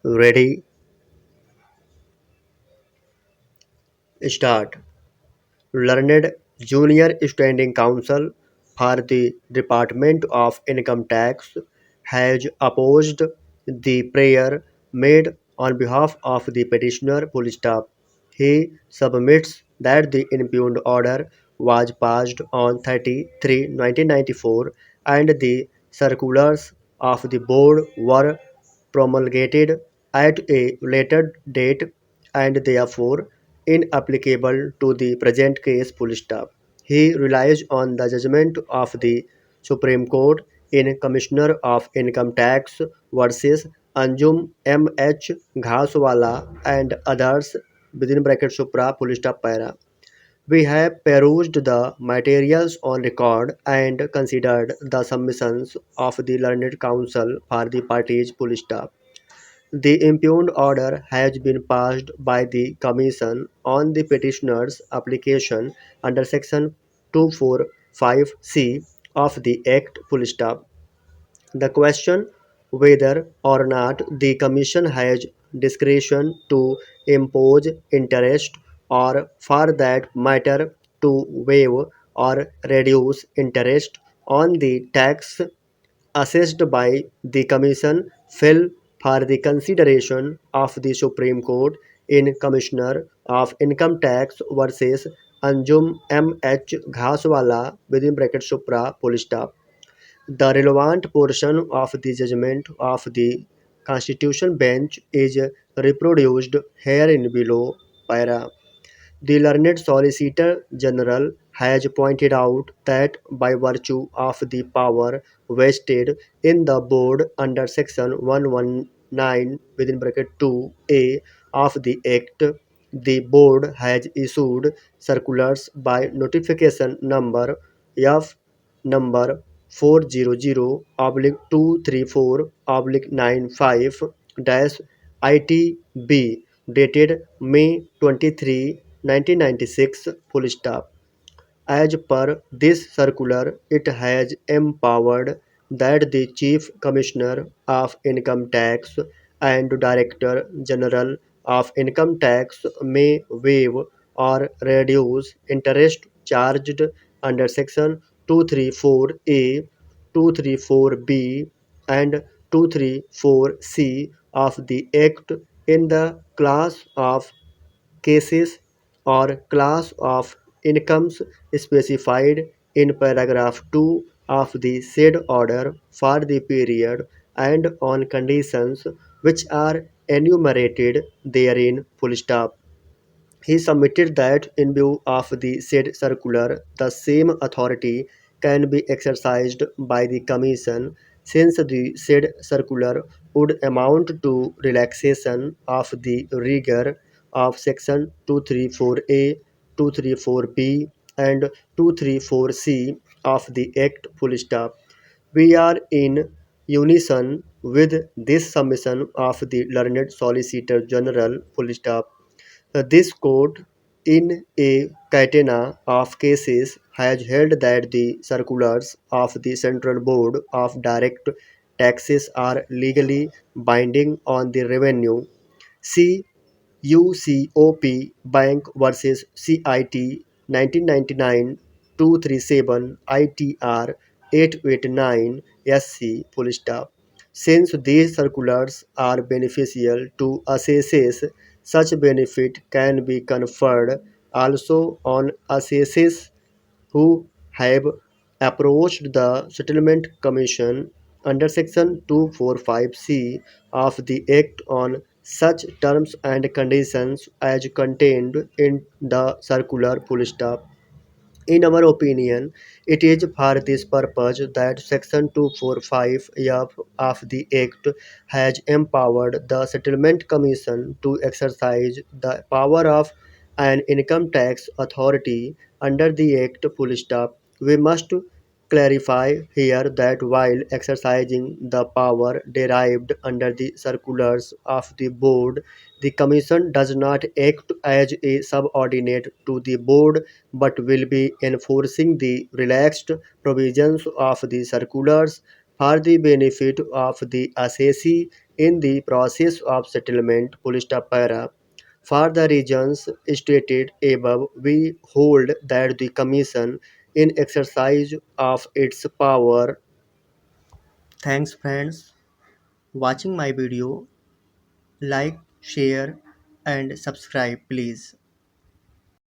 Ready, start. Learned Junior Standing Counsel for the Department of Income Tax has opposed the prayer made on behalf of the petitioner. Full stop. He submits that the impugned order was passed on 30/3/1994 and the circulars of the board were promulgated at a later date and therefore inapplicable to the present case. Full stop. He relies on the judgment of the Supreme Court in Commissioner of Income Tax versus Anjum M.H. Ghaswala and others within bracket supra full stop para. We have perused the materials on record and considered the submissions of the learned counsel for the parties. Full stop. The impugned order has been passed by the Commission on the petitioner's application under Section 245C of the Act. Full stop. The question whether or not the Commission has discretion to impose interest or, for that matter, to waive or reduce interest on the tax assessed by the Commission fell for the consideration of the Supreme Court in Commissioner of Income Tax versus Anjum M.H. Ghaswala within bracket supra full stop. The relevant portion of the judgment of the Constitution Bench is reproduced herein below para. The learned Solicitor General has pointed out that by virtue of the power vested in the board under Section 119 within bracket 2A of the Act, the board has issued circulars by notification number F number 400/234/95 dash ITB dated May 23, 1996. Full stop. As per this circular, it has empowered that the Chief Commissioner of Income Tax and Director General of Income Tax may waive or reduce interest charged under Section 234A, 234B, and 234C of the Act in the class of cases or class of incomes specified in paragraph 2 of the said order for the period and on conditions which are enumerated therein. Full stop. He submitted that in view of the said circular, the same authority can be exercised by the Commission since the said circular would amount to relaxation of the rigor of Section 234A, 234B, and 234C of the Act. Full stop. We are in unison with this submission of the learned Solicitor General. Full stop. This court, in a catena of cases, has held that the circulars of the Central Board of Direct Taxes are legally binding on the revenue. See UCOP Bank versus CIT 1999 237 ITR 889 SC. Full stop. Since these circulars are beneficial to assessees, such benefit can be conferred also on assessees who have approached the Settlement Commission under Section 245C of the Act on such terms and conditions as contained in the circular. Full stop. In our opinion, it is for this purpose that Section 245F of the Act has empowered the Settlement Commission to exercise the power of an income tax authority under the Act. Full stop. We must clarify here that while exercising the power derived under the circulars of the board, the Commission does not act as a subordinate to the board but will be enforcing the relaxed provisions of the circulars for the benefit of the assessee in the process of settlement, full stop para. For the reasons stated above, we hold that the Commission, in exercise of its power. Thanks, friends, watching my video. Like, share, and subscribe, please.